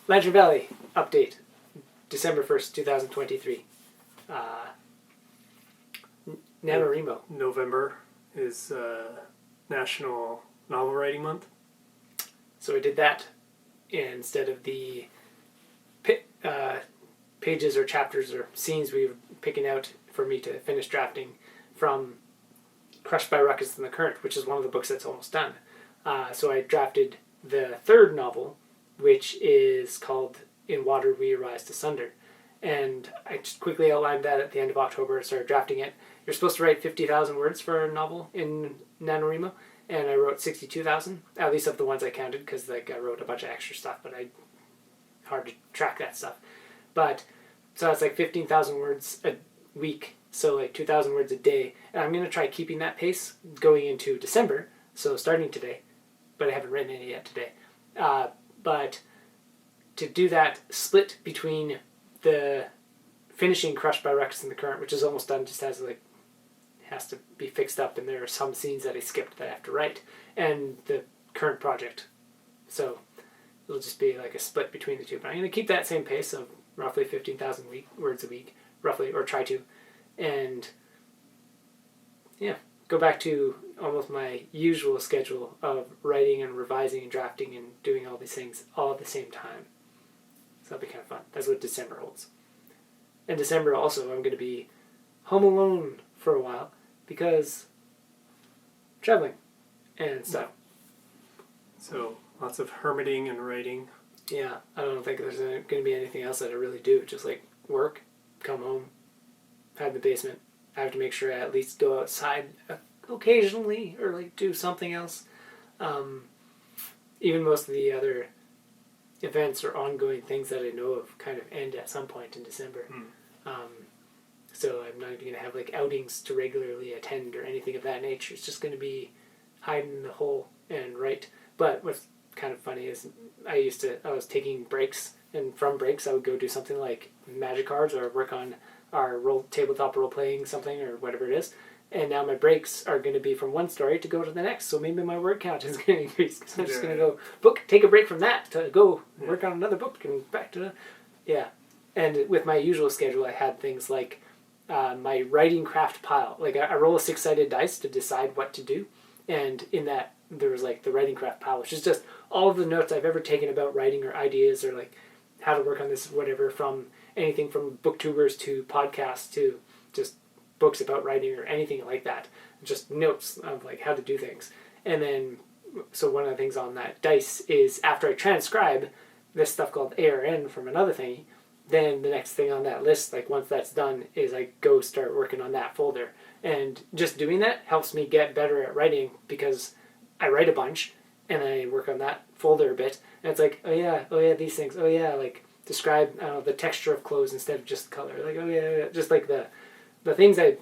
Lantern Valley update, December 1st, 2023. NaNoWriMo. November is National Novel Writing Month. So I did that instead of the pages or chapters or scenes we were picking out for me to finish drafting from Crushed by Ruckus in the Current, which is one of the books that's almost done. So I drafted the third novel, which is called In Water We Arise Asunder. And I just quickly outlined that at the end of October. I started drafting it. You're supposed to write 50,000 words for a novel in NaNoWriMo, and I wrote 62,000, at least of the ones I counted, because I wrote a bunch of extra stuff, but hard to track that stuff. But so that's 15,000 words a week, so 2,000 words a day. And I'm going to try keeping that pace going into December, so starting today, but I haven't written any yet today. But to do that split between the finishing Crushed by Ruckus in the Current, which is almost done, just has to be fixed up, and there are some scenes that I skipped that I have to write, and the current project. So it'll just be a split between the two. But I'm going to keep that same pace of roughly 15,000 words a week, roughly, or try to. And yeah, go back to almost my usual schedule of writing and revising and drafting and doing all these things all at the same time. So that'll be kind of fun. That's what December holds. And December also, I'm going to be home alone for a while because traveling and stuff. So lots of hermiting and writing. Yeah, I don't think there's going to be anything else that I really do. Just work, come home, hide in the basement. I have to make sure I at least go outside occasionally or do something else. Even most of the other events or ongoing things that I know of kind of end at some point in December. So I'm not even going to have outings to regularly attend or anything of that nature. It's just going to be hiding in the hole and write. But what's kind of funny is I was taking breaks, and from breaks I would go do something like magic cards or work on our tabletop role playing something or whatever it is. And now my breaks are going to be from one story to go to the next. So maybe my word count is going to increase because I'm just going to go take a break from that to go work on another book and back to And with my usual schedule, I had things like my writing craft pile. I roll a 6-sided dice to decide what to do, and in that there was the writing craft pile, which is just all of the notes I've ever taken about writing or ideas or how to work on this, whatever, from anything from booktubers to podcasts to just books about writing or anything like that. Just notes of how to do things. And then, so one of the things on that dice is after I transcribe this stuff called ARN from another thingy, then the next thing on that list, once that's done, is I go start working on that folder. And just doing that helps me get better at writing because I write a bunch and I work on that folder a bit. And it's oh yeah, these things. Oh yeah, describe the texture of clothes instead of just color. Oh yeah, just the things I,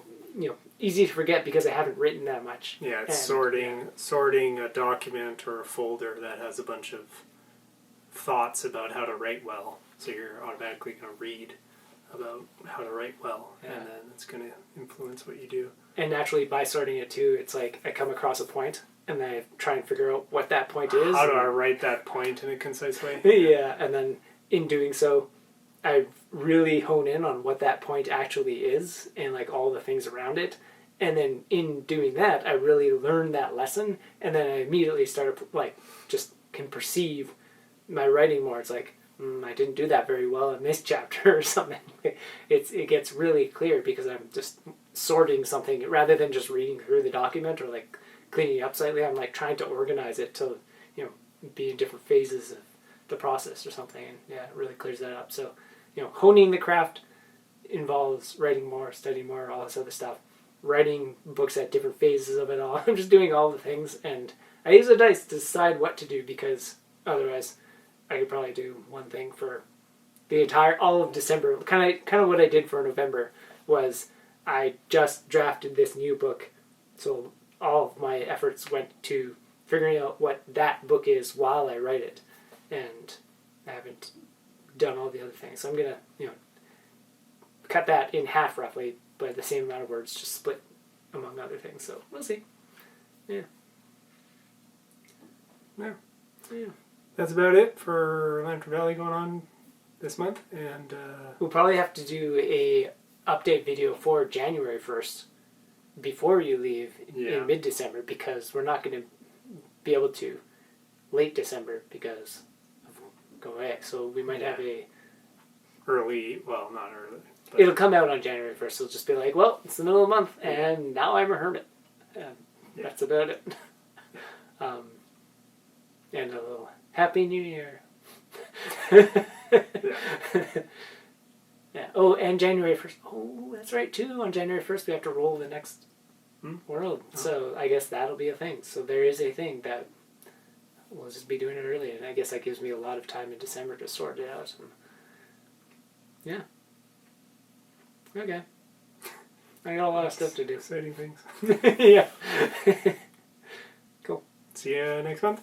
easy to forget because I haven't written that much. Yeah, it's sorting a document or a folder that has a bunch of thoughts about how to write well. So you're automatically going to read about how to write well, and then it's going to influence what you do. And naturally, by sorting it too, it's I come across a point, and then I try and figure out what that point is. How do I write that point in a concise way? Yeah, and then in doing so, I really hone in on what that point actually is and all the things around it. And then in doing that, I really learn that lesson, and then I immediately start just can perceive my writing more. It's I didn't do that very well in this chapter or something. It gets really clear because I'm just sorting something rather than just reading through the document or cleaning it up slightly. I'm trying to organize it to be in different phases of the process or something, and it really clears that up. So honing the craft involves writing more, studying more, all this other stuff. Writing books at different phases of it all. I'm just doing all the things, and I use the dice to decide what to do because otherwise I could probably do one thing for the all of December. Kind of what I did for November was I just drafted this new book, so all of my efforts went to figuring out what that book is while I write it, and I haven't done all the other things. So I'm gonna cut that in half roughly by the same amount of words, just split among other things. So we'll see. Yeah. that's about it for Lantern Valley going on this month. And we'll probably have to do a update video for January 1st before you leave in mid-December, because we're not going to be able to late December because of going away. So we might have a early, well, not early. But it'll come out on January 1st. It'll just be like, well, it's the middle of the month, and now I'm a hermit. And that's about it. And a little Happy New Year. Yeah. Oh, and January 1st. Oh, that's right, too. On January 1st, we have to roll the next world. Oh. So I guess that'll be a thing. So there is a thing that we'll just be doing it early. And I guess that gives me a lot of time in December to sort it out. And yeah. Okay. I got a lot of stuff to do. Exciting things. Yeah. Cool. See you next month.